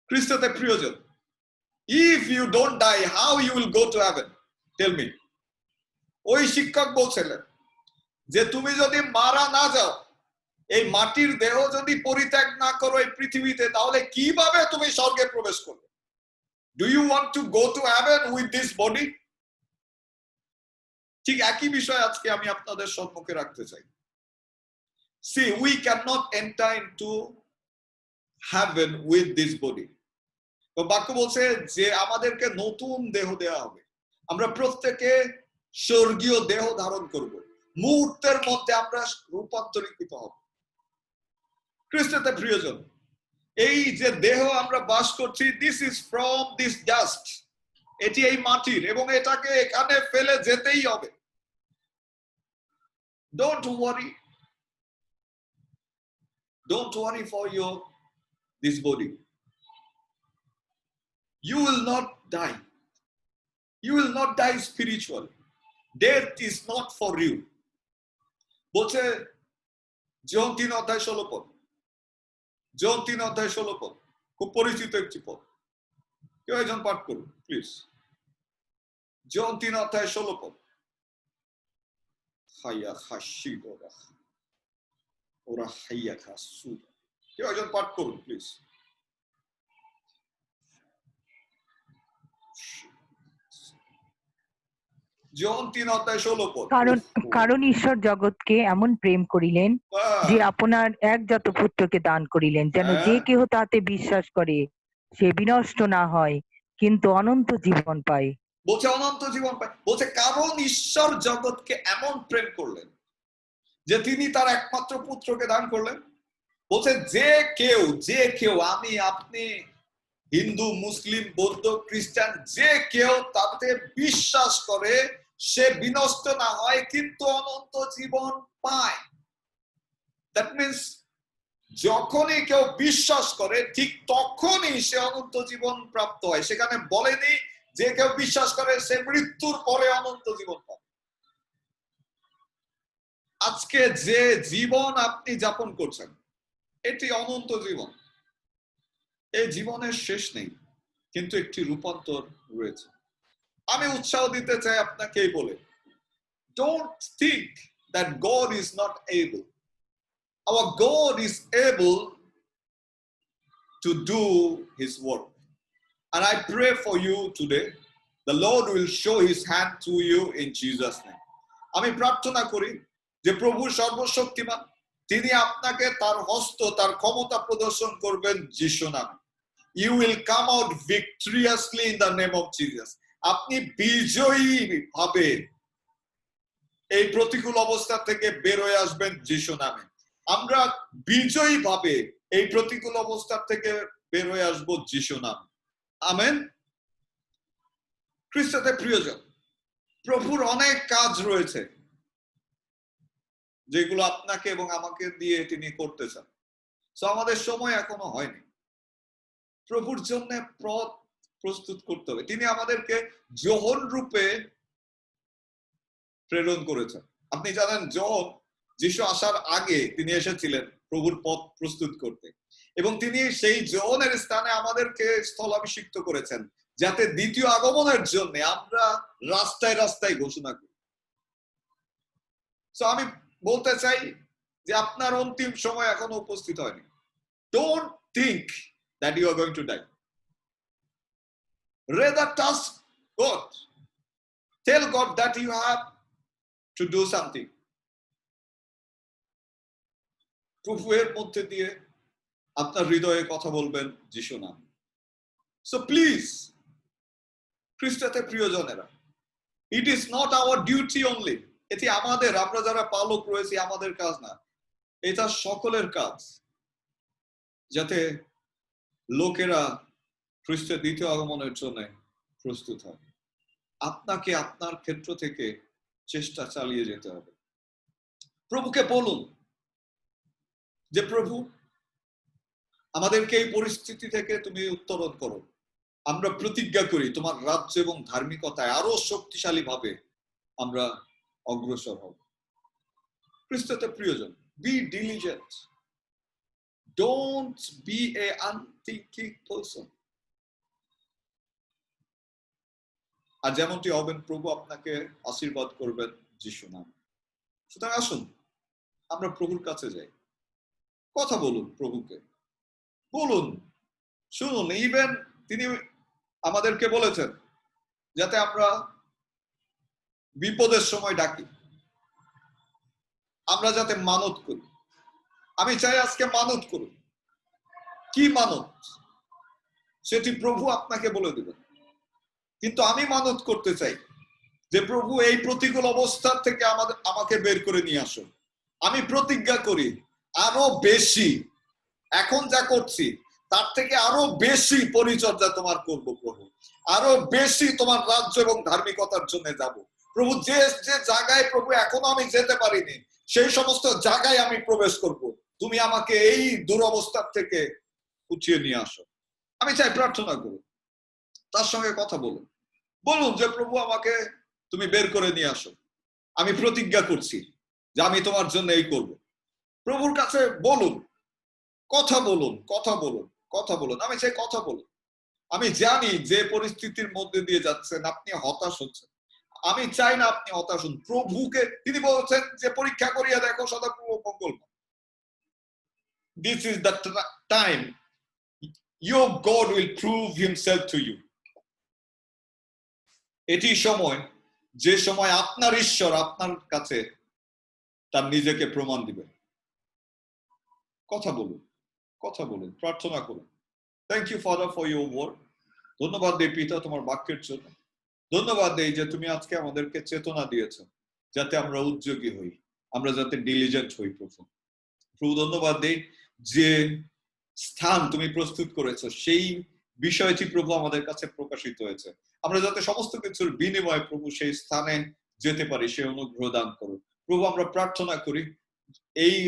খ্রিস্টতে প্রিয়জন, if you don't die, how you will go to heaven? Tell me. ওই শিক্ষক বলছিলেন যে তুমি যদি মারা না যাও, এই মাটির দেহ যদি পরিত্যাগ না করো এই পৃথিবীতে, তাহলে কিভাবে তুমি স্বর্গে প্রবেশ করবে? Do you want to go to heaven with this body? ঠিক একই বিষয় আজকে আমি আপনাদের সম্মুখে রাখতে চাই। See, we cannot enter into heaven with this body. তো বাক্য বলছে যে আমাদেরকে নতুন দেহ দেওয়া হবে। আমরা প্রত্যেকে স্বর্গীয় দেহ ধারণ করব। মুহূর্তের মধ্যে আমরা রূপান্তরিত হব। খ্রিস্টতে প্রিয়জন, এই যে দেহ আমরা বাস করছি, this is from this dust. এটি এই মাটির, এবং এটাকে এখানে ফেলে যেতেই হবে। Don't worry. Don't worry for this body. You will not die. You will not die spiritually. Death is not for you. বলছে জন 3:16 পদ। জন 3:16 পদ খুব পরিচিত একটি পদ। কেউ একজন পাঠ করুন প্লিজ। জন 3:16 পদ। হাইয়া খাসিদোরা ওরা হাইয়া খাসুদা। কেউ একজন পাঠ করুন প্লিজ। জন 3:16 পদ। কারণ ঈশ্বর জগৎকে এমন প্রেম করিলেন যে আপনার একজাত পুত্রকে দান করিলেন, যেন যে কেহ তাতে বিশ্বাস করে সে বিনষ্ট না হয়, কিন্তু অনন্ত জীবন পায়। বলছে অনন্ত জীবন পায়। বলছে কারণ ঈশ্বর জগৎকে এমন প্রেম করলেন যে তিনি তার একমাত্র পুত্রকে দান করলেন। বলছে যে কেউ আমি আপনি হিন্দু, মুসলিম, বৌদ্ধ, খ্রিস্টান, যে কেউ তাতে বিশ্বাস করে সে বিনষ্ট না হয়, কিন্তু অনন্ত জীবন পায়। দ্যাট মিন্স যখনই কেউ বিশ্বাস করে ঠিক তখনই সে অনন্ত জীবন প্রাপ্ত হয়। সেখানে বলেনি যে কেউ বিশ্বাস করে সে মৃত্যুর পরে অনন্ত জীবন পায়। আজকে যে জীবন আপনি যাপন করছেন এটি অনন্ত জীবন। এই জীবনের শেষ নেই, কিন্তু একটি রূপান্তর রয়েছে। আমি উৎসাহ দিতে চাই আপনাকে এই বলে, don't think that God is not able. Our God is able to do his work. And I pray for you today the Lord will show his hand to you in Jesus' name. আমি প্রার্থনা করি যে প্রভু সর্বশক্তিমান তিনি আপনাকে তার হস্ত তার ক্ষমতা প্রদর্শন করবেন যিশু নামে। You will come out victoriously in the name of Jesus. আপনি বিজয়ী ভাবে এই প্রতিকূল অবস্থা থেকে বের হয়ে আসবেন যিশু নামে। আমরা বিজয়ী ভাবে এই প্রতিকূল অবস্থা থেকে বের হয়ে আসবো যিশু নামে। আমেন। খ্রিস্টতে প্রিয়জন, প্রভুর অনেক কাজ রয়েছে যেগুলো আপনাকে এবং আমাকে দিয়ে তিনি করতে চান। তো আমাদের সময় এখনো হয়নি। প্রভুর জন্য পথ প্রস্তুত করতে হবে। তিনি আমাদেরকে যোহন রূপে প্রেরণ করেছেন। আপনি জানেন যোহন যিশু আসার আগে তিনি এসেছিলেন প্রভুর পথ প্রস্তুত করতে, এবং তিনি সেই যোহনের স্থানে আমাদেরকে স্থলাভিষিক্ত করেছেন যাতে দ্বিতীয় আগমনের জন্য আমরা রাস্তায় রাস্তায় ঘোষণা করি। তো আমি বলতে চাই যে আপনার অন্তিম সময় এখনো উপস্থিত হয়নি। Don't think that you are going to die. Rather trust God. Tell God that you have to do something. প্রভু এর মধ্যে দিয়ে আপনার হৃদয়ে কথা বলবেন যিশু নাম। So please, খ্রিস্টতে প্রিয়জনেরা, it is not our duty only. এটি আমাদের, আমরা যারা পালক রয়েছি আমাদের কাজ না, এটা সকলের কাজ, যাতে লোকেরা খ্রিস্টের দ্বিতীয় আগমনের জন্য প্রস্তুত হয়। আপনাকে আপনার ক্ষেত্র থেকে চেষ্টা চালিয়ে যেতে হবে। প্রভুকে বলুন যে প্রভু আমাদেরকে এই পরিস্থিতি থেকে তুমি উত্তরণ করো। আমরা প্রতিজ্ঞা করি তোমার রাজ্য এবং ধার্মিকতায় আরো শক্তিশালী ভাবে আমরা অগ্রসর হব। খ্রিস্টতে প্রিয়জন, be diligent, don't be a unthinking person. আর যেমনটি হবেন প্রভু আপনাকে আশীর্বাদ করবেন যিশু নাম। সুতরাং আসুন আমরা প্রভুর কাছে যাই, কথা বলুন প্রভুকে, বলুন, শুনুন। ইভেন তিনি আমাদেরকে বলেছেন যাতে আমরা বিপদের সময় ডাকি, আমরা যাতে মানত করি। আমি চাই আজকে মানত করুন। কি মানত সেটি প্রভু আপনাকে বলে দেবেন, কিন্তু আমি মানত করতে চাই যে প্রভু এই প্রতিকূল অবস্থা থেকে আমাকে বের করে নিয়ে আসুন। আমি প্রতিজ্ঞা করি আরো বেশি, এখন যা করছি তার থেকে আরো বেশি পরিচর্যা তোমার করব প্রভু, আরো বেশি তোমার রাজ্য এবং ধার্মিকতার জন্য যাব প্রভু। যে যে জায়গায় প্রভু এখনো আমি যেতে পারিনি সেই সমস্ত জায়গায় আমি প্রবেশ করব। তুমি আমাকে এই দুরবস্থার থেকে উঠিয়ে নিয়ে আসো। আমি চাই প্রার্থনা করুন, তার সঙ্গে কথা বলুন, বলুন যে প্রভু আমাকে তুমি বের করে নিয়ে আসো। আমি প্রতিজ্ঞা করছি যে আমি তোমার জন্য এই করব। প্রভুর কাছে বলুন, কথা বলুন, কথা বলুন, কথা বলুন। আমি চাই কথা বলুন। আমি জানি যে পরিস্থিতির মধ্যে দিয়ে যাচ্ছেন আপনি হতাশ হচ্ছেন, আমি চাই না আপনি হতাশ হন। প্রভুকে তিনি বলছেন যে পরীক্ষা করিয়া দেখো সদাপ্রভু মঙ্গলময়। This is the time your God will prove himself to you. এটি সময়, যে সময় আপনার ঈশ্বর আপনার কাছে তার নিজেকে প্রমাণ দিবে। কথা বলুন, কথা বলুন, প্রার্থনা করুন। Thank you father for your word. ধন্যবাদ দেই পিতা তোমার বাক্যের জন্য। ধন্যবাদ দেই যে তুমি আজকে আমাদেরকে চেতনা দিয়েছ যাতে আমরা উদ্যোগী হই, আমরা যাতে ডিলিজেন্ট হই প্রভু। প্রভু ধন্যবাদ দেই যে স্থান তুমি প্রস্তুত করেছো সেই বিষয়টি প্রভু আমাদের কাছে প্রকাশিত হয়েছে। আমরা যাতে সমস্ত কিছুর বিনিময়ে প্রভু সেই স্থানে যেতে পারি সেই অনুগ্রহ দান করো প্রভু। আমরা প্রার্থনা করি এই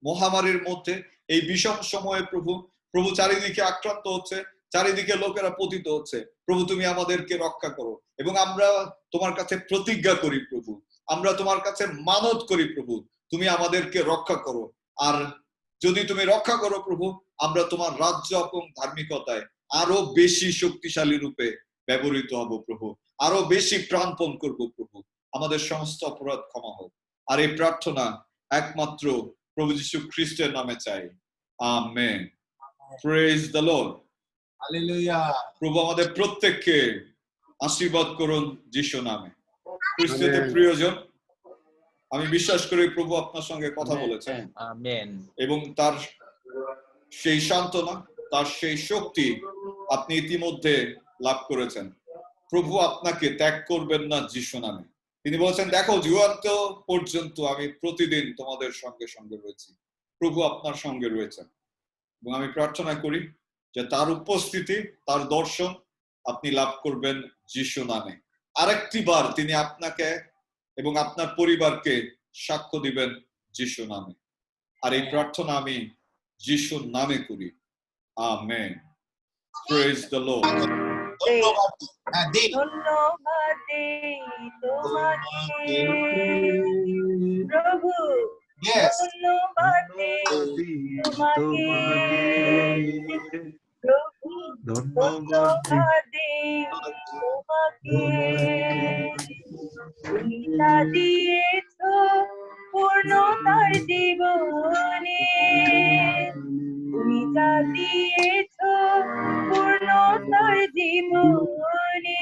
মহামারীর মধ্যে, এই বিষম সময়ে প্রভু, প্রভু চারিদিকে আক্রান্ত হচ্ছে, চারিদিকে লোকেরা পতিত হচ্ছে প্রভু, তুমি আমাদেরকে রক্ষা করো। এবং আমরা তোমার কাছে প্রতিজ্ঞা করি প্রভু, আমরা তোমার কাছে মানত করি প্রভু, তুমি আমাদেরকে রক্ষা করো। আর যদি তুমি রক্ষা করো প্রভু, আমরা তোমার রাজ্য এবং ধার্মিকতায় আরো বেশি শক্তিশালী রূপে ব্যবহৃত হব প্রভু, আরো বেশি প্রাণপণ করব প্রভু। আমাদের সমস্ত অপরাধ ক্ষমা হোক। আর এই প্রার্থনা একমাত্র প্রভু যীশু খ্রিস্টের নামে চাই, amen. Praise the Lord. Hallelujah. প্রভু আমাদের প্রত্যেককে আশীর্বাদ করুন যিশু নামে। খ্রিস্টতে প্রিয়জন, আমি বিশ্বাস করি প্রভু আপনার সঙ্গে কথা বলেছেন আমেন। এবং তার সেই সান্ত্বনা, তার সেই শক্তি আপনি ইতিমধ্যে লাভ করেছেন। প্রভু আপনাকে ত্যাগ করবেন না যিশু নামে। তিনি বলেছেন, দেখো যুগান্ত পর্যন্ত আমি প্রতিদিন তোমাদের সঙ্গে সঙ্গে রয়েছি। প্রভু আপনার সঙ্গে রয়েছেন এবং আমি প্রার্থনা করি যে তার উপস্থিতি, তার দর্শন আপনি লাভ করবেন যিশু নামে। আরেকটি বার তিনি আপনাকে এবং আপনার পরিবারকে সাক্ষ্য দিবেন যিশু নামে। আর এই প্রার্থনা আমি যিশুর নামে করি। আমেন। Praise the lord. ধন্যবাদ। হ্যাঁ, দিন। ধন্যবাদ দেই তোমাকে প্রভু, Yes. ধন্যবাদ দেই তোমাকে প্রভু, ধন্যবাদ দেই তোমাকে। তুমি তা দিয়েছ পূর্ণতার জীবনে, তুমি যা দিয়েছ পূর্ণতার জীবনে।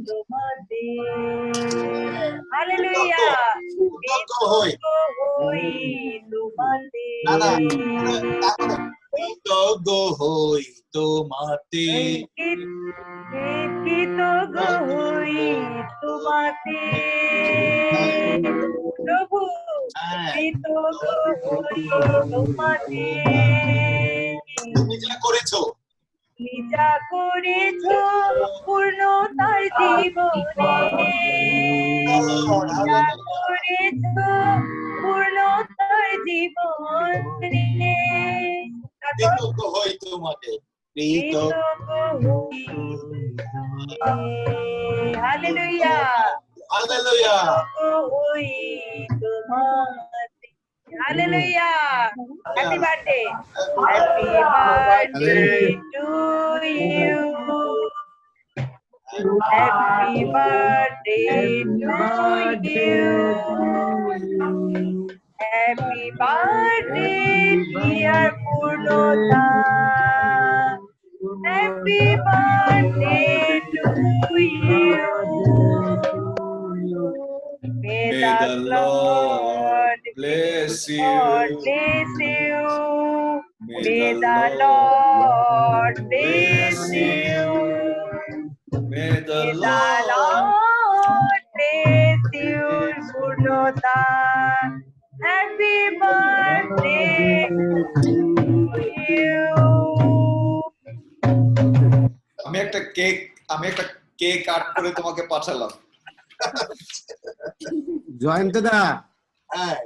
তোমাতে হালেলুয়া, কৃতজ্ঞ হই। হই তোমাতে। না, না, কৃতজ্ঞ হই তোমাতে। কৃতজ্ঞ হই তোমাতে প্রভু, কৃতজ্ঞ হই তোমাতে। তুমি যা করেছো, তুমি যা করেছো পূর্ণতার জীবনে, যা করেছো পূর্ণতার জীবনে। কৃতজ্ঞ হই তোমাকে। কৃতজ্ঞ হই। Hallelujah, hallelujah. কৃতজ্ঞ হই তোমাতে। Hallelujah. Happy birthday, happy birthday to you, happy birthday to you, happy birthday dear Purnata, happy birthday to you. May the Lord bless Lord you. bless you. May May the the Lord bless you. May the May the Lord Lord bless you, Purnota. Happy birthday to you. আমি একটা cake cut করে তোমাকে পাঠালাম। জয়ন্তদা, হ্যাঁ,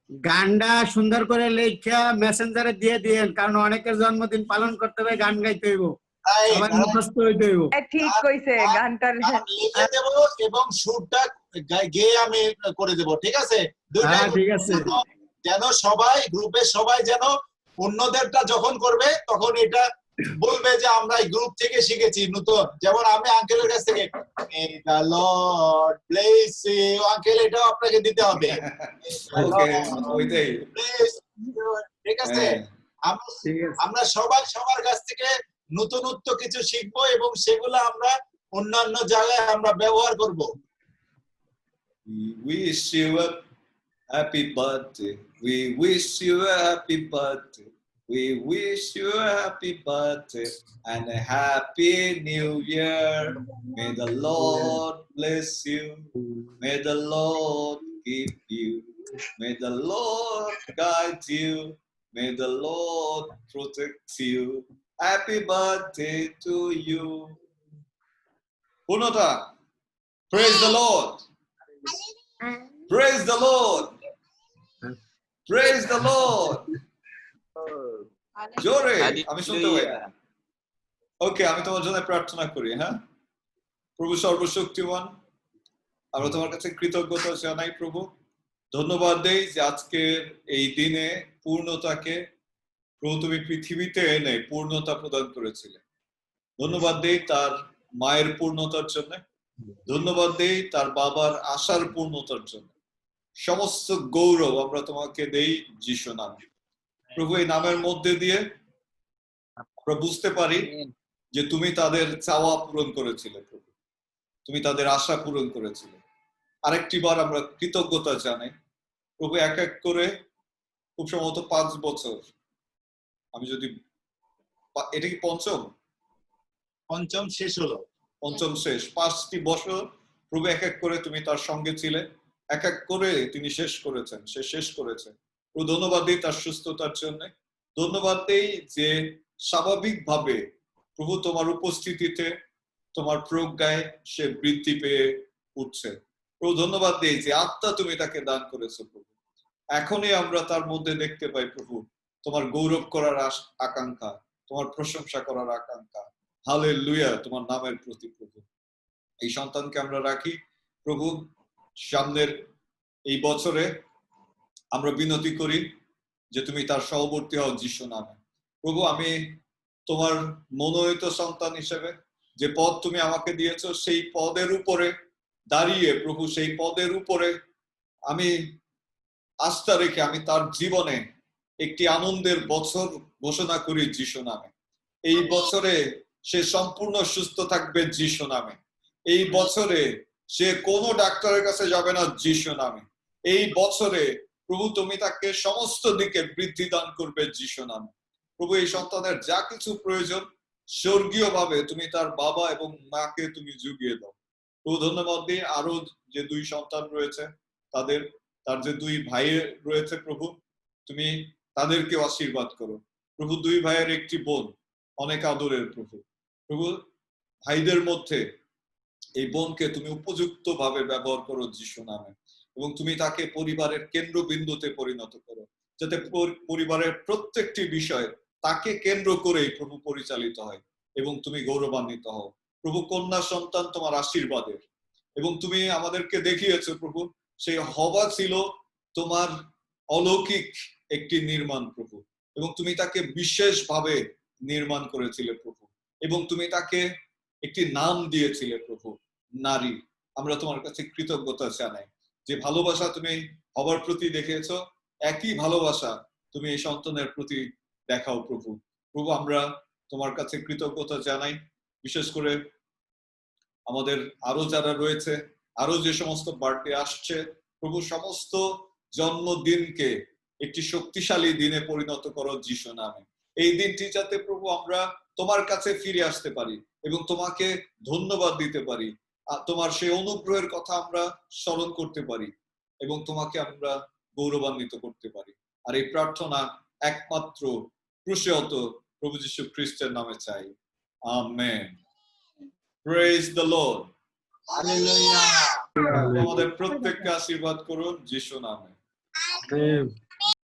গানটা সুন্দর করে লেখা মেসেঞ্জারে দিয়ে দিয়েন, কারণ অনেকের জন্মদিন পালন করতে হবে, গান গাইতে হইব, তাই সবার মুখস্থ হইতে হইব। ঠিক কইছে, গানটার লিখে দেব এবং সুরটা গেয়ে আমি করে দেব, ঠিক আছে? হ্যাঁ, ঠিক আছে। যেন সবাই গ্রুপের সবাই যেন অন্যদেরটা যখন করবে তখন এটা বলবে যে আমরা এই গ্রুপ থেকে শিখেছি নতুন। যেমন আমি আঙ্কেলের কাছ থেকে May the Lord bless you, uncle এটাও আপনাকে দিতে হবে। ওকে, ওইটাই। Bless you, ঠিক আছে? ঠিক আছে। আমরা সবাই সবার কাছ থেকে নতুনত্ব কিছু শিখবো এবং সেগুলো আমরা অন্যান্য জায়গায় আমরা ব্যবহার করব। We wish you a happy birthday. We wish you a happy birthday. We wish you a happy birthday and a happy new year. May the Lord bless you. May the Lord keep you. May the Lord guide you. May the Lord protect you. Happy birthday to you. Punota, praise the Lord. Praise the Lord. Praise the Lord. জোরে আমি শুনতে পাই না। ওকে, আমি তোমার জন্য প্রার্থনা করি। হ্যাঁ, প্রভু সর্বশক্তিমান, আমরা তোমার কাছে কৃতজ্ঞতা জানাই প্রভু। ধন্যবাদ দেই যে আজকের এই দিনে পূর্ণতাকে প্রভু তুমি পৃথিবীতে এনে পূর্ণতা প্রদান করেছিলে। ধন্যবাদ দেই তার মায়ের পূর্ণতার জন্য, ধন্যবাদ দেই তার বাবার আশার পূর্ণতার জন্য। সমস্ত গৌরব আমরা তোমাকে দেই যিশু নামে। প্রভু, এই নামের মধ্যে দিয়ে আমরা বুঝতে পারি যে তুমি তাদের চাওয়া পূরণ করেছিলে প্রভু, তুমি তাদের আশা পূরণ করেছিলে। আরেকটি বার আমরা কৃতজ্ঞতা জানাই প্রভু। এক এক করে খুব সম্ভবত 5 বছর, আমি যদি এটা কি পঞ্চম শেষ হলো, পঞ্চম শেষ, 5টি বছর প্রভু এক এক করে তুমি তার সঙ্গে ছিলে, এক এক করে তিনি শেষ করেছেন, সে শেষ করেছেন। প্রভু ধন্যবাদ দিই তার সুস্থতার জন্য, ধন্যবাদ দেই যে স্বাভাবিকভাবে প্রভু তোমার উপস্থিতিতে, তোমার প্রজ্ঞায় সে বৃদ্ধি পেয়ে উঠছে। প্রভু ধন্যবাদ দেই যে আত্মা তুমি তাকে দান করেছো প্রভু। এখনই আমরা তার মধ্যে দেখতে পাই প্রভু তোমার গৌরব করার আকাঙ্ক্ষা, তোমার প্রশংসা করার আকাঙ্ক্ষা। হালেলুয়া তোমার নামের প্রতি প্রভু। এই সন্তানকে আমরা রাখি প্রভু, সামনের এই বছরে আমরা বিনতি করি যে তুমি তার সহবর্তী হও যিশু নামে। প্রভু আমি তোমার মনোনীত সন্তান হিসেবে যে পদ তুমি আমাকে দিয়েছো, সেই পদের উপরে দাঁড়িয়ে প্রভু, সেই পদের উপরে আমি আস্থা রেখে আমি তার জীবনে একটি আনন্দের বছর ঘোষণা করি যিশু নামে। এই বছরে সে সম্পূর্ণ সুস্থ থাকবে যিশু নামে। এই বছরে সে কোনো ডাক্তারের কাছে যাবে না যিশু নামে। এই বছরে প্রভু তুমি তাকে সমস্ত দিকে বৃদ্ধি দান করবে যিশু নামে। প্রভু এই সন্তানের যা কিছু প্রয়োজন স্বর্গীয় ভাবে তুমি তার বাবা এবং মাকে তুমি জুগিয়ে দাও। প্রভু ধন্যবাদ দিই আরো যে 2 সন্তান রয়েছে, তার যে 2 ভাই রয়েছে প্রভু, তুমি তাদেরকে আশীর্বাদ করো প্রভু। 2 ভাইয়ের একটি বোন, অনেক আদরের প্রভু। প্রভু ভাইদের মধ্যে এই বোনকে তুমি উপযুক্ত ভাবে ব্যবহার করো যিশু নামে, এবং তুমি তাকে পরিবারের কেন্দ্রবিন্দুতে পরিণত করো, যাতে পরিবারের প্রত্যেকটি বিষয় তাকে কেন্দ্র করেই প্রভু পরিচালিত হয় এবং তুমি গৌরবান্বিত হও প্রভু। কন্যা সন্তান তোমার আশীর্বাদের, এবং তুমি আমাদেরকে দেখিয়েছো প্রভু সেই হওয়া ছিল তোমার অলৌকিক একটি নির্মাণ প্রভু, এবং তুমি তাকে বিশেষভাবে নির্মাণ করেছিলে প্রভু, এবং তুমি তাকে একটি নাম দিয়েছিলে প্রভু, নারী। আমরা তোমার কাছে কৃতজ্ঞতা জানাই যে ভালোবাসা তুমি হবার প্রতি দেখিয়েছো, একই ভালোবাসা তুমি এই সন্তানের প্রতি দেখাও প্রভু। প্রভু আমরা তোমার কাছে কৃতজ্ঞতা জানাই, বিশেষ করে আমাদের আরো যারা রয়েছে, আরো যে সমস্ত বার্থডে আসছে প্রভু, সমস্ত জন্মদিনকে একটি শক্তিশালী দিনে পরিণত করো যিশু নামে। এই দিনটি যাতে প্রভু আমরা তোমার কাছে ফিরে আসতে পারি এবং তোমাকে ধন্যবাদ দিতে পারি, তোমার সেই অনুগ্রহের কথা আমরা স্মরণ করতে পারি এবং তোমাকে আমরা গৌরবান্বিত করতে পারি। আর এই প্রার্থনা একমাত্র ক্রুশেহত প্রভু যীশু খ্রিস্টের নামে চাই, amen. Praise the Lord. Hallelujah. আমাদের প্রত্যেককে আশীর্বাদ করুন যিশু নামে। আমেন।